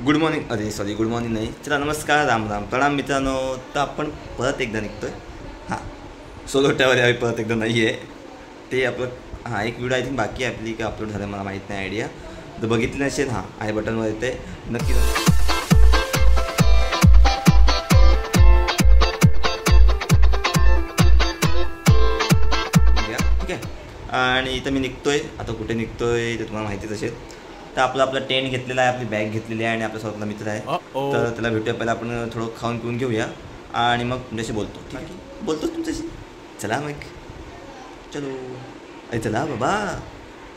Good morning, अरे sorry good morning नाही, चला नमस्कार, राम राम, प्रणाम मित्रांनो. तर आपण परत एकदा निघतोय. हां, सोलो ट्रॅव्हल यावेळी परत एकदा नाही आहे. ते आपलं एक व्हिडिओ आय थिंक बाकी आहे आपली का अपलोड झालं मला माहीत नाही आयडिया. तर बघितलं नसेल आय बटनवर येते नक्की. ठीक आहे. आणि इथं मी निघतोय. आता कुठे निघतोय ते तुम्हाला माहितीच असेल. तर आपला टेंट घेतलेला आहे, आपली बॅग घेतलेली आहे आणि आपल्यासोबतला मित्र आहे. तर त्याला भेटूया. पहिला आपण थोडं खाऊन पिऊन घेऊया आणि मग तुमच्याशी बोलतो. ठीक आहे, बोलतो तुमच्याशी. चला मग, चलो. अरे चला बाबा,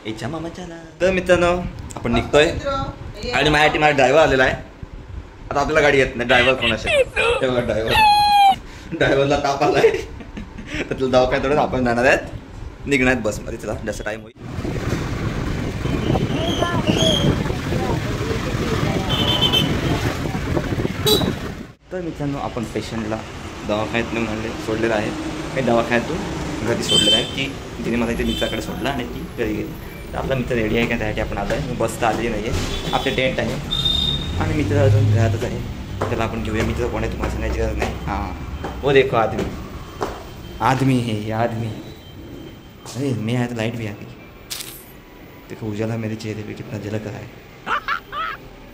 याच्या मामा चला. तर मित्रांनो आपण निघतोय आणि माझ्यासाठी माझा ड्रायव्हर आलेला आहे. आता आपल्याला गाडी येत नाही, ड्रायव्हर कोण असेल तेव्हा ड्रायव्हरला ताप आला आहे. तर तुला दवाखान्यात थोडं आपण जाणार आहेत, निघणार आहेत बसमध्ये. चला जास्त टाईम होईल. तर मित्रांनो आपण पेशंटला दवाखान्यातून सोडलेलं आहे. काही दवाखान्यातून घरी सोडलेलं आहे की तिने मला इथे मित्राकडे सोडला आणि ती घरी गेली. तर आपला मित्र रेडी आहे का त्यासाठी आपण आलो आहे. बस तर आलेली नाही आहे, आपले टेंट आहे आणि मित्र अजून घरातच आहे. त्याला आपण घेऊया. मित्र कोण आहे तुम्हाला सांगायची गरज नाही. हां, वो देखो आदमी है ये आदमी. अरे मैं आया तो लाइट भी आ गई. देखो उजाला मेरे चेहरे पे कितना झलक रहा है.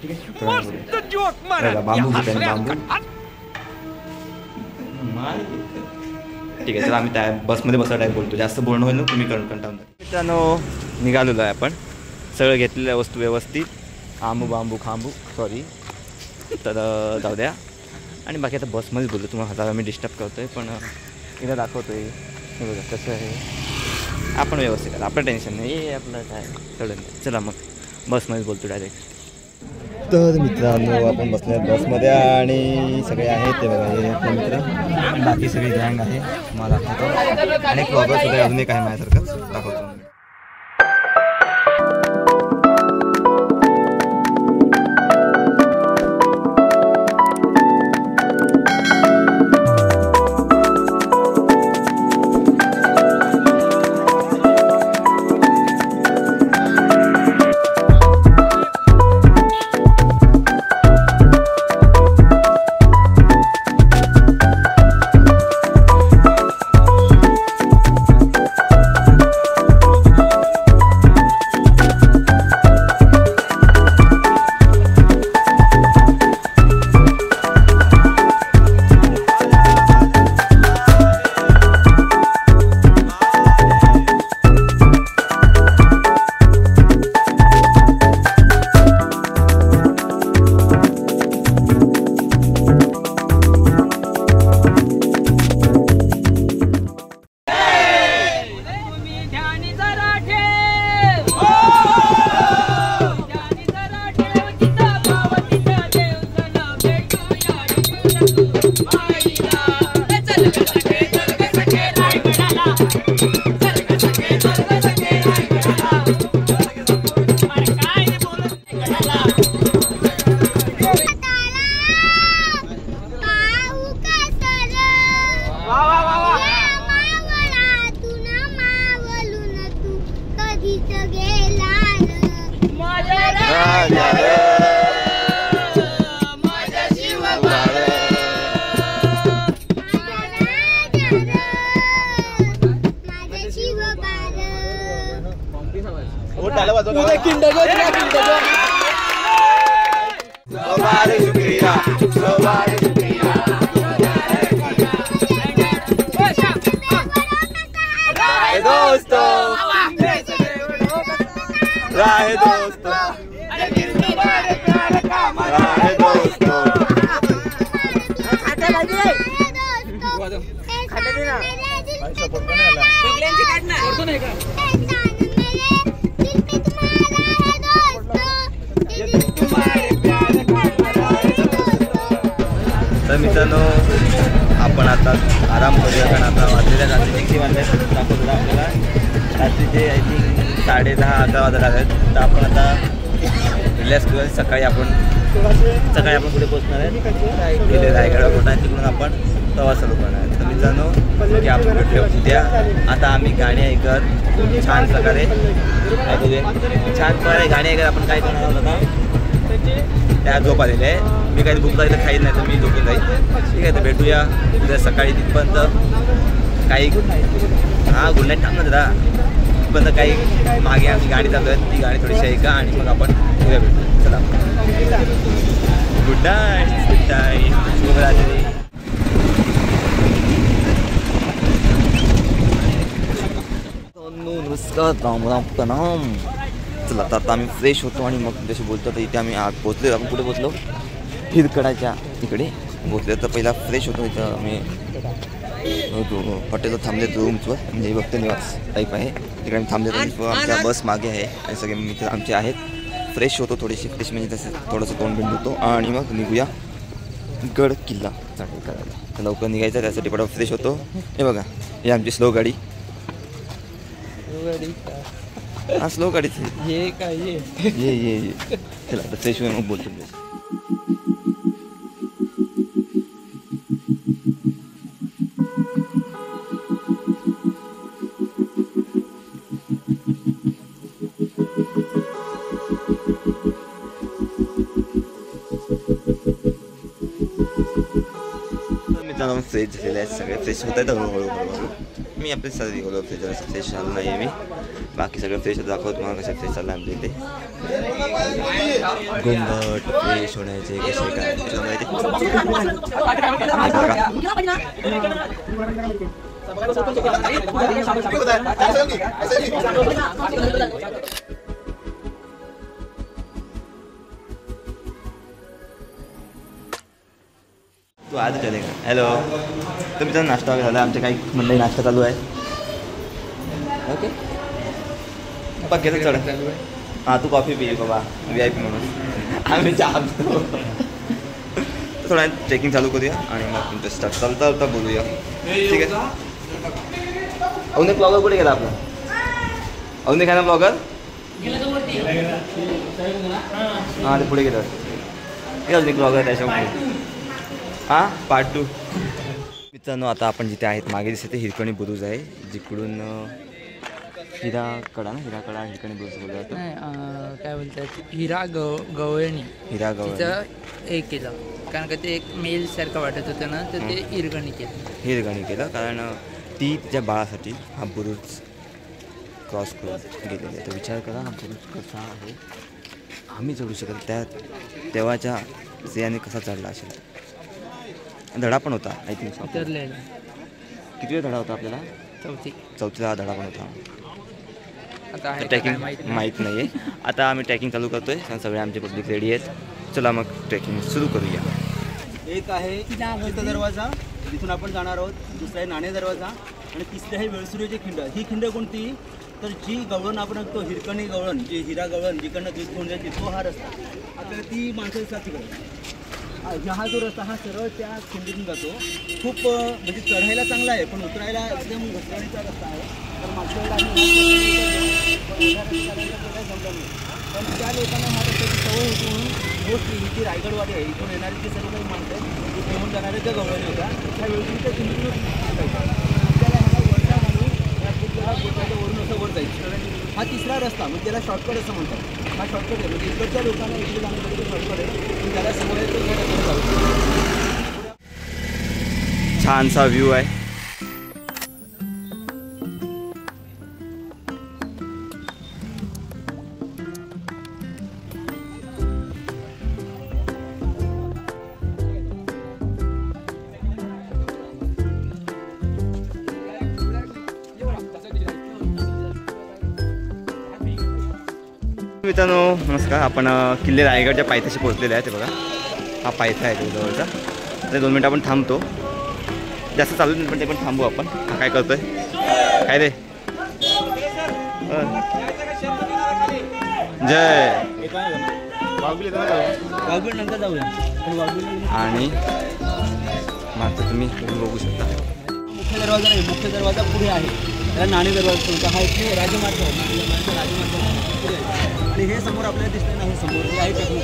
ठीक है, बांबू बांबू. ठीक आहे, चला आम्ही त्या बसमध्ये बसा टाईप बोलतो. जास्त बोलणं होईल ना, तुम्ही कंटाळून. मित्रांनो निघालेलो आहे आपण. सगळं घेतलेल्या वस्तू व्यवस्थित, बांबू खांबू सॉरी. तर जाऊ द्या. आणि बाकी आता बसमध्येच बोलतो. तुम्हाला हजार मी डिस्टर्ब करतो आहे पण इथं दाखवतो आहे. हे बघा कसं आहे. आपण व्यवस्थित करा, आपलं टेन्शन नाही आपलं काय चढून. चला मग बसमध्येच बोलतो डायरेक्ट. तर मित्रांनो आपण बसले बसमध्ये आणि सगळे आहेत ते बघा. हे आपले मित्र, बाकी सगळी गँग आहे. मला दाखवतो आणि एक ब्लॉगर सुद्धा अजून एक आहे माझ्यासारखंच, दाखवतो. तर मित्रांनो आपण आता आराम करूया कारण आता वाजलेल्या रात्री दाखवतो आपल्याला. रात्रीचे आय थिंक 10:30-11 वाजत आहेत. तर आपण आता रिलॅक्स करूया. सकाळी आपण कुठे पोहोचणार आहे, गेले रायगड आणि तिकडून आपण प्रवास चालू करणार आहे. तर मित्रांनो की आपण भेटूया उद्या. आता आम्ही गाणी ऐकत छान प्रकारे गाणी ऐकत आपण काय करणार आहोत आता. त्या झोप आलेल्या आहे. मी काही भूक लागली तर खाईल, नाही तर मी झोपून जाईल. ठीक आहे, तर भेटूया उद्या सकाळी तिथपर्यंत. काही हां गुड नाईट थांब ना जरा. पण काही मागे आमची गाडी चालू आहे, ती गाडी थोडीशी आहे का, आणि मग आपण उद्या भेटू. चला गुड नाईट. गुड नाईट, शुभरात्री. नमस्कार, राम राम प्रणाम. चला आता आम्ही फ्रेश होतो आणि मग जशी बोलतो तर इथे आम्ही आज पोचलो. आपण कुठे पोचलो? हिरकडाच्या इकडे पोचलो. तर पहिला फ्रेश होतो. इथं आम्ही हॉटेलवर थांबले रूम्सवर, म्हणजे भक्त निवास टाईप आहे, तिकडे आम्ही थांबले. रूम्सवर आमच्या बस मागे आहे आणि सगळे मित्र आमचे आहेत. फ्रेश होतो, थोडीशी फ्रेश म्हणजे तसं थोडंसं तोंड बिंड होतो आणि मग निघूया गड किल्ला चढाई करायला. तर लवकर निघायचं, त्यासाठी पडा फ्रेश होतो. हे बघा, ही आमची स्लो गाडी. हां स्लो गाडीच हे काय ये चला आता फ्रेश होऊन मग बोलतो. मित्रांनो फ्रेश झालेले आहेत, सगळे फ्रेश होत आहेत हळूहळू. मी आपले सर्दी बोलतो फ्रेश फ्रेश झालं नाही आहे मी. बाकी सगळं फ्रेश दाखवत मला कशा फ्रेश चाललं आमच्या इथे. घुंगट फ्रेश होण्याचे कसे काय माहिती. तू आज चलेगा. हॅलो, तर मित्रांनो नाश्ता वगैरे झाला. आमच्या काही मंडळी नाश्ता चालू आहे. ओके पक्क्याचं चढ. हां तू कॉफी पी बाबा, VIP म्हणून. आम्ही चहा पितो. थोडा चेकिंग चालू करूया आणि मग तुमचं स्टार्ट चालता बोलूया. ठीक आहे. अवने ब्लॉगर कुठे गेला आपला? अवने काय ना ब्लॉगर? हां ते पुढे गेलं अवने ब्लॉगर त्याच्यामुळे. हां पार्ट 2. मित्रांनो आता आपण जिथे आहेत मागे दिसते हिरकणी बुरुज आहे, जिकडून हिराकडा हिरकणी बुरुज बोलला जातो. काय बोलतात गवळणी हे केलं कारण का ते एक मेल सारखं वाटत होतं ना, तर ते हिरगणी केलं कारण ती तिच्या बाळासाठी हा बुरुज क्रॉस करून गेलेला आहे. तर विचार करा हा बुरुज कसा आहे, आम्ही चढू शकत त्या तेव्हाच्या स्त्रियाने कसा चढला असेल. धडा पण होता आय थिंक. किती धडा होता आपल्याला? चौथीला धडा पण होता. आता ट्रॅकिंग माहीत नाही आहे. आता आम्ही ट्रॅकिंग चालू करतो आहे, सगळे आमचे पब्लिक रेडी आहेत. चला मग ट्रॅकिंग सुरू करूया. एक आहे चित्त दरवाजा, तिथून आपण जाणार आहोत. दुसरा आहे नाणे दरवाजा आणि तिसरी आहे वेळसुरीची खिंड. ही खिंड कोणती? तर जी गवळण आपण बघतो हिरकणी गवळण, जी हिरा गवळण जिकडनं दूध घेऊन जाते तो हा रस्ता. आपल्याला ती माणसं दिसतात तिकडे. हा जो रस्ता हा सरळ त्या खिंडीतून जातो. खूप म्हणजे चढायला चांगला आहे पण उतरायला एकदम घसरणीचा रस्ता आहे. तर मागच्या पण त्या लोकांना हा रस्त्याची सवय होती म्हणून मोस्टली ही जी रायगडवाडी आहे इथून येणारी जी सर्व काही माणसं आहेत ते घेऊन जाणाऱ्या ज्या गवळणी होत्या त्या वेळीच्या खिंडीतून आपल्याला ह्याला वरचा म्हणून या बोटाच्या वरून असं वर जायचं. हा तिसरा रस्ता म्हणजे त्याला शॉर्टकट असं म्हणतात. हा शॉर्टकट आहे म्हणजे इकडच्या लोकांना इकडे जाण्यासाठी शॉर्टकट आहे पण त्याला सवय आहे तो छानसा व्ह्यू आहे. मित्रांनो नमस्कार. आपण किल्ले रायगडच्या पायथ्याशी पोहोचलेले आहे. ते बघा हा पायथा आहे जवळचा. ते 2 मिनटं आपण थांबतो. जास्त चालू नाही पण ते पण थांबू आपण. हा काय करतोय काय रे? जय नंतर जाऊया. आणि मात्र तुम्ही बघू शकता मुख्य दरवाजा नाही, मुख्य दरवाजा पुढे आहे. त्याला नाणे दरवाजा म्हणतो. हा इथे राजमार्ग आहे. राजमार्ग पुढे आहे. आणि हे समोर आपल्याला दिसतंय ना, हे समोर हे आहे टकमक.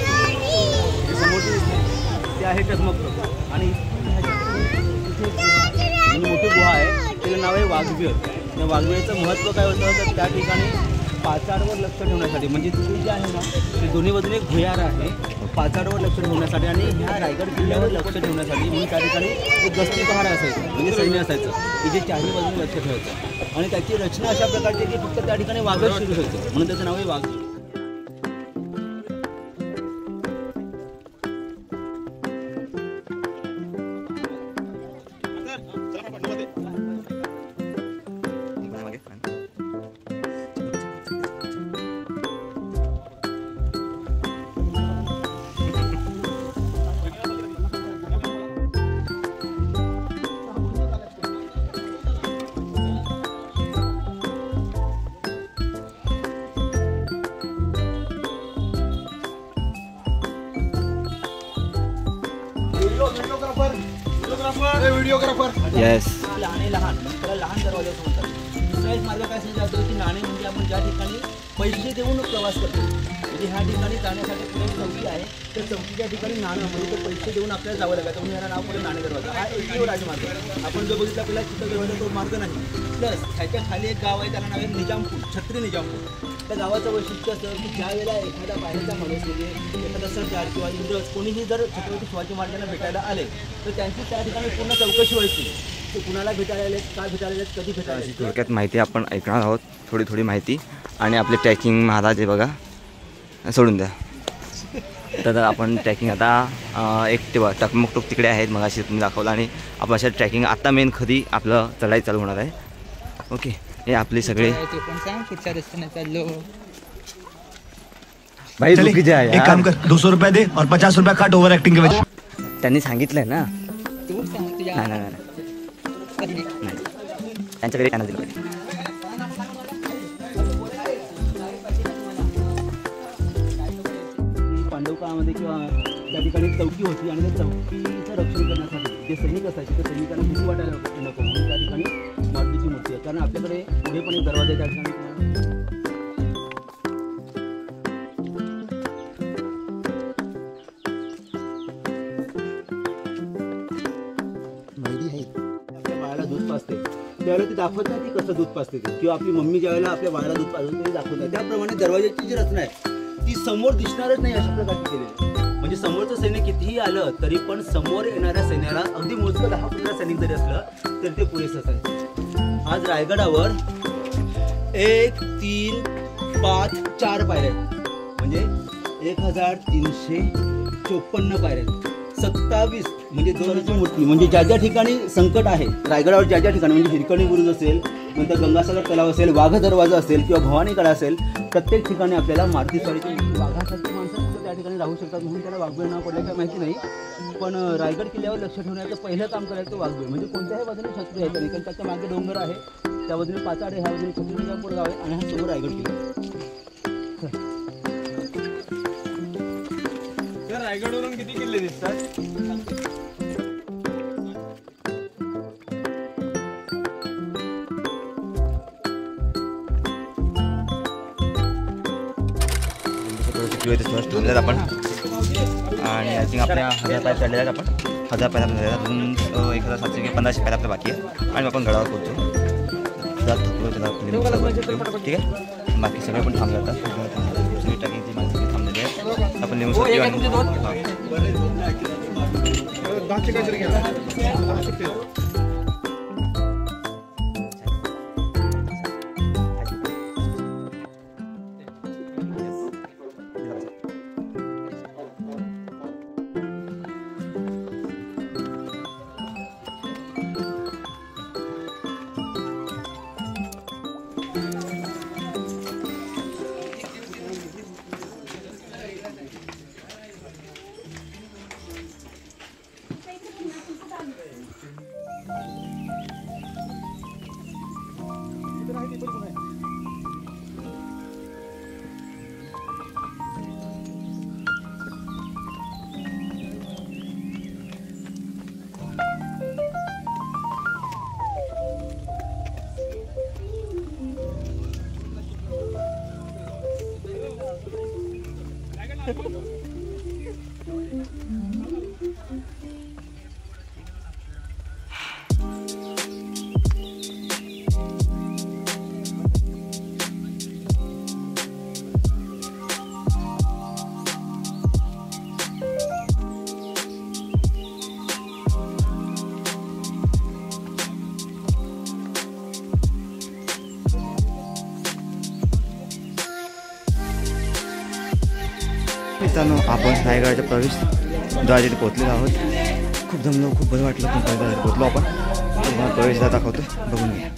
हे समोरचे दिसतंय ते आहे टकमक. आणि इथे मोठी गुहा आहे, तिचं नाव आहे वाघवीर. त्या वाघवीरचं महत्त्व काय होतं तर त्या ठिकाणी पाचाडवर लक्ष ठेवण्यासाठी म्हणजे तिथे जे आहे ना ते दोन्ही बाजूने एक भुयार आहे पाचाडावर लक्ष ठेवण्यासाठी आणि ह्या रायगड किल्ल्यावर लक्ष ठेवण्यासाठी म्हणून त्या ठिकाणी एक गस्ती पहारा असायचं, म्हणजे सैन्य असायचं की जे चारही बाजूने लक्ष ठेवायचं. आणि त्याची रचना अशा प्रकारची की फक्त त्या ठिकाणी वाघच शिरू व्हायचं, म्हणून त्याचं नाव आहे वाघ. येस, नाणे लहान, त्याला लहान दरवाजा असं म्हणतात. दुसरा एक मार्ग काय समजा की नाणे म्हणजे आपण ज्या ठिकाणी पैसे देऊन प्रवास करतो, म्हणजे ह्या ठिकाणी जाण्यासाठी पुढे चौकी आहे, तर चौकीच्या ठिकाणी नाणं म्हणजे ते पैसे देऊन आपल्याला जावं लागायचं, म्हणून याला नाव पुढे नाणे दरवाजा. हा एकमेव राजमार्ग. आपण जो बघितला पहिला चित्र दरवाजा तो मार्ग नाही. प्लस ह्याच्या खाली एक गाव आहे, त्याला नाव आहे निजामपूर, छत्री निजामपूर. त्या गावाचं वैशिष्ट्य असं की ज्या वेळेला एखादा बाहेरचा माणूस म्हणजे एखादा सरदार किंवा इंग्रज कोणीही जर छत्रपती शिवाजी महाराजांना भेटायला आले तर त्यांची त्या ठिकाणी पूर्ण चौकशी व्हायची. ते कुणाला भेटायला आले, काय भेटायला आले, कधी भेटायला आले. थोडक्यात माहिती आपण ऐकणार आहोत, थोडी माहिती. आणि आपले ट्रॅकिंग महाराज आहे बघा, सोडून द्या. तर आपण ट्रॅकिंग आता एक तेव्हा टकमुकटूक तिकडे आहेत, मग अशी तुम्ही दाखवलं. आणि आपण अशा ट्रॅकिंग आता मेन कधी आपलं चढाई चालू होणार आहे. ओके, हे आपले सगळे पुढच्या रस्त्याने चाललो. भाई चुकीचे आहे. एक काम कर, 200 रुपये दे और 50 रुपये काट ओवर एक्टिंग के वजह. त्यांनी सांगितलंय ना. तू सांग तुझ्या नाही त्यांच्याकडे त्यांना दिलं पाहिजे. पांडव काळामध्ये किंवा त्या ठिकाणी चौकी होती आणि त्या चौकीचं रक्षण करण्यासाठी जे सैनिक असायचे त्या सैनिकांना भीती वाटायला नको म्हणून त्या ठिकाणी मारुतीची मूर्ती आहे. कारण आपल्याकडे पुढे पण एक दरवाजा त्या ठिकाणी आपल्या बाळाला दूध पाजते त्यावेळेला ती दाखवत नाही ती कसं दूध पाजते ते, किंवा आपली मम्मी ज्यावेळेला आपल्या बाळाला दूध पाजते ते दाखवत नाही. त्याप्रमाणे दरवाजाची जी रचना आहे ती समोर दिसणारच नाही अशा प्रकारची केलेली आहे. म्हणजे समोरचं सैन्य कितीही आलं तरी पण समोर येणाऱ्या सैन्याला अगदी मोजकं 10-15 सैनिक जरी असलं तरी ते पुरेसंच आहे. आज रायगडावर 1, 3, 5, 4 पायऱ्या आहेत, म्हणजे 1354 पायऱ्या आहेत. 27 म्हणजे दोनची मूर्ती, म्हणजे ज्या ज्या ठिकाणी संकट आहे रायगडावर, ज्या ज्या ठिकाणी म्हणजे हिरकणी बुरुज असेल, नंतर गंगासागर तलाव असेल, वाघ दरवाजा असेल किंवा भवानीकडा असेल, प्रत्येक ठिकाणी आपल्याला मारुती स्वारीची वाघासारखी माणसं त्या ठिकाणी राहू शकतात. म्हणून त्याला वाघबीळ नाव पडलं काय माहिती नाही, पण रायगड किल्ल्यावर लक्ष ठेवण्याचं पहिलं काम करायचं वाघबीळ. म्हणजे कोणत्याही बाजूने शत्रू यायचं नाही, कारण त्याच्या मागे डोंगर आहे, त्या बाजूने पाचाड आहे, ह्या बाजूने छत्री निजामपूर गाव आहे आणि हा समोर रायगड किल्ला. रायगडवरून किती किल्ले दिसतात? थांबल्यात आपण. आणि आय थिंक आपल्या 1000 पायऱ्या चढलेल्या आहेत आपण. 1000 पायऱ्या झाल्या, अजून 1700 किंवा 1500 पायऱ्या आपल्या बाकी आहे. आणि आपण गडावर पोहोचतो. जर थकलो त्याला ठीक आहे. बाकी सगळे पण थांबले जातात. सगळी ट्रॅकिंगची माणसं थांबलेली आहे. आपण लिहून मित्रांनो आपण रायगडाच्या प्रवेशद्वार तिथे पोहोचलेलो आहोत. खूप जमलो, खूप बरं वाटलं. पण प्रवेशद्वार पोहोचलो आपण. तुम्हाला प्रवेशद्वार दाखवतो, बघून घ्या.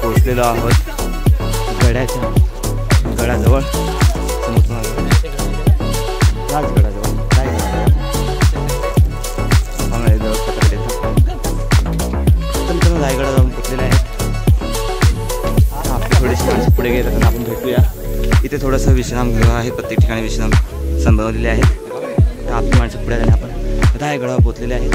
पोहोचलेलो आहोत गडाजवळ. राजगडाजवळ रायगडा जाऊन पोचलेले आहेत. आपली थोडीशी माणसं पुढे गेले तर आपण भेटूया. इथे थोडंसं विश्रामगृह आहे, प्रत्येक ठिकाणी विश्राम बनवलेले आहेत. तर आपली माणसं पुढे जाणे आपण रायगडावर पोचलेले आहेत.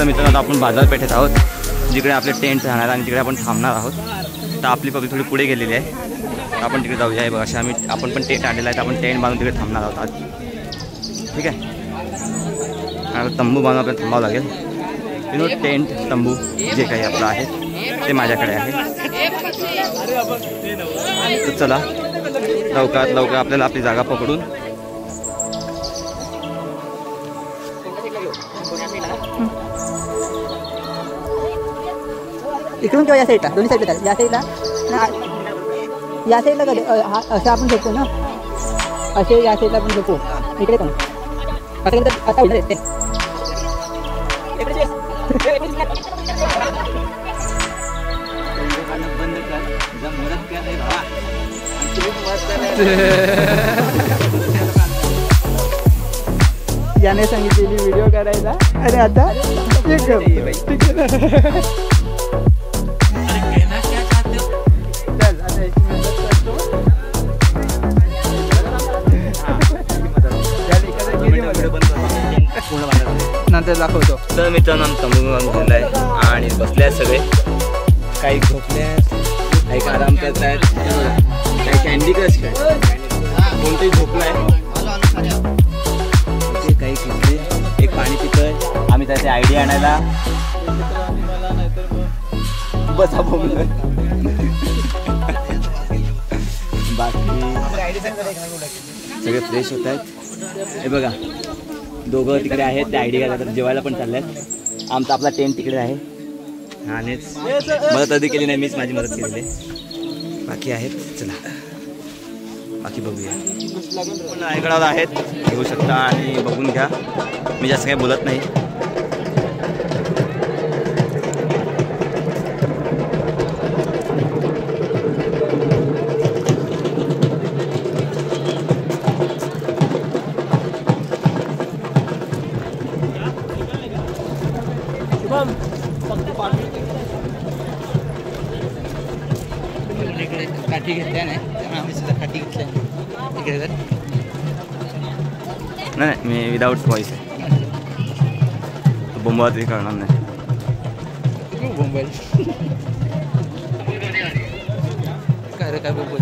मित्रांनो आपण बाजारपेठेत आहोत, जिकडे आपले टेंट राहणार आणि तिकडे आपण थांबणार आहोत. तर आपली पब्लिक थोडी पुढे गेलेली आहे. आपण तिकडे जाऊया. बघा अशा आपण पण टेंट आणलेला आहे. तर आपण टेंट बांधून तिकडे थांबणार आहोत आज. ठीक आहे. आणि तंबू बांधून आपल्याला थांबावं लागेल. टेंट तंबू जे काही आपलं आहे ते माझ्याकडे आहे. तर चला लवकरात लवकर आपल्याला आपली जागा पकडून इकडून किंवा या साईडला, दोन्ही साईडला या साईडला या साईडला कधी असं आपण झोपतो ना, असे या साईडला आपण झोपू. इकडे पण आता उलट येते. याने सांगितलेली व्हिडिओ करायला आणि आता नंतर दाखवतो. तर मित्रांनो तंबू बांधलेला आहे आणि बसले आहेत सगळे. काही झोपले आहेत, काही आराम करत आहेत, काही कॅन्डी क्रश काय कोणतेही झोपलं आहे, काही किती एक पाणी पितोय. आम्ही त्याचे आयडिया आणायला बसा बोलतोय. बाकी सगळे फ्रेश होत आहेत. हे बघा दोघं तिकडे आहेत, ते आयडिया घालतात, जेवायला पण चालले आहेत. आपला टेंट तिकडे आहे आणि मदत आधी केली नाही, मीच माझी मदत केलेली आहे. बाकी आहेत, चला बाकी बघूया. रायगडावर आहेत, घेऊ शकता आणि बघून घ्या. मी जास्त काही बोलत नाही. काठी घेतल्या नाही, त्यामुळे आम्ही सुद्धा काठी घेतल्या इकडे. तर नाही मी विदाऊट व्हॉइस आहे, बोंबा तरी करणार नाही. मुंबई काय काय बोलतो.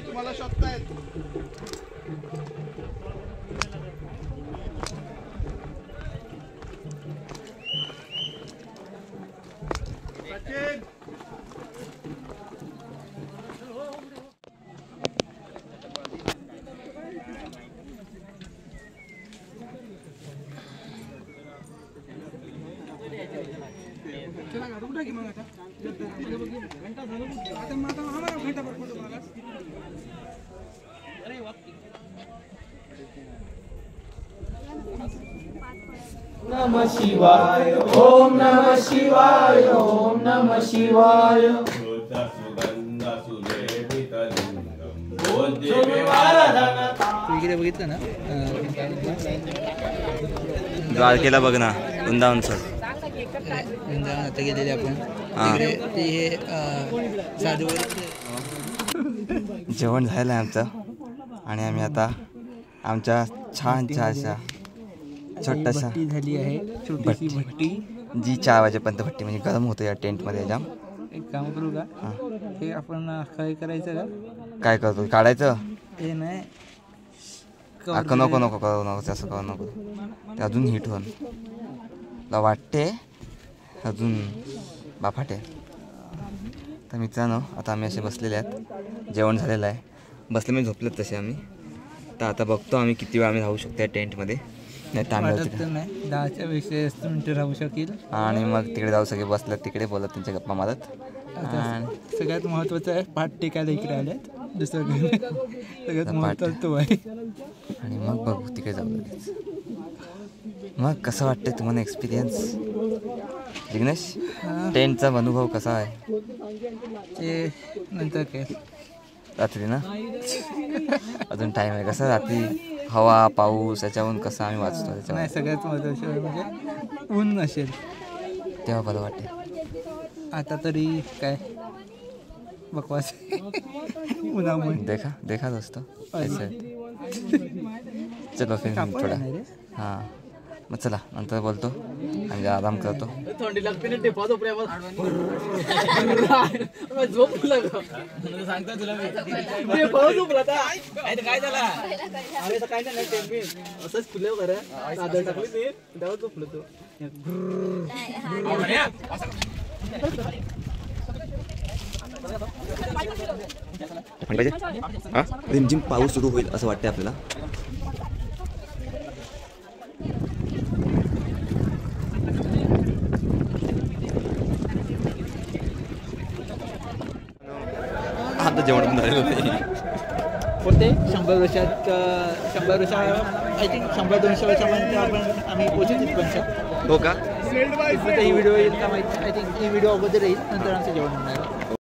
तुम्हाला शोधतायत. नमः शिवाय ओम नमः शिवाय ओम नमः शिवाय इकडे बघितलं ना द्वारकेला बघ ना वृंदावन सर वृंदावन आता गेलेले आपण तिकडे ते हे साधूवर जेवण झालं आहे आमचं आणि आम्ही आता आमच्या छानशा अशा छोटासा भट्टी झाली आहे छोटीशी भट्टी जी 4 वाजेपर्यंत भट्टी म्हणजे गरम होतं या टेंटमध्ये जाम. एक काम करू का हे आपण काय करायचं का काय करतो काढायचं हे नाही नको नको करू नको तसं करू नको ते अजून हिट होऊन मला वाटते अजून बाफाटे. तर मित्रांनो आता आम्ही असे बसलेले आहेत जेवण झालेलं आहे बसले मी झोपलेत तसे आम्ही. तर आता बघतो आम्ही किती वेळ आम्ही राहू शकतो या टेंटमध्ये नाही तर आम्ही वाटत तर नाही 10च्या पेक्षा जास्त मिनिटं राहू शकेल आणि मग तिकडे जाऊ सगळे बसल्यात तिकडे बोलत त्यांच्या गप्पा मारत. आता सगळ्यात महत्त्वाचं आहे पाठ टेकायला इकडे आल्यात दुसरं काही नाही. सगळ्यात महत्त्वाचं तो आहे आणि मग बघू तिकडे जाऊ लगेच. मग कसं वाटतं तुम्हाला एक्सपिरियन्स जिग्नेश टेंटचा अनुभव कसा आहे ते नंतर काय रात्री ना अजून टाईम आहे कसं रात्री हवा पाऊस याच्यावरून कसं आम्ही वाचतो त्याच्यावर नाही सगळ्यात महत्त्वाचं म्हणजे ऊन नसेल तेव्हा बरं वाटेल. आता तरी काय बकवास उन्हामुळे देखा देखा दोस्तों ऐसे चलो फिर थोडा हां मग चला नंतर बोलतो आणि आराम करतो. थंडी लागते ना टेपा झोपल्यावर झोप सांगता तुला टेपा झोपला काय झाला अरे काय नाही टेम्पी असंच फुले खरं साधं टाकली ते तेव्हा झोपलो तो पाहिजे हां रिमझिम पाऊस सुरू होईल असं वाटतं आपल्याला. आता जेवण पण झालेलं नाही कोणते 100 वर्षात 100 वर्षा आय थिंक 100-200 वर्षापर्यंत आपण आम्ही पोहोचू तिथपर्यंत. हो का ही व्हिडिओ येईल का माहिती आय थिंक ही व्हिडिओ अगोदर येईल नंतर आमचं जेवण होणार.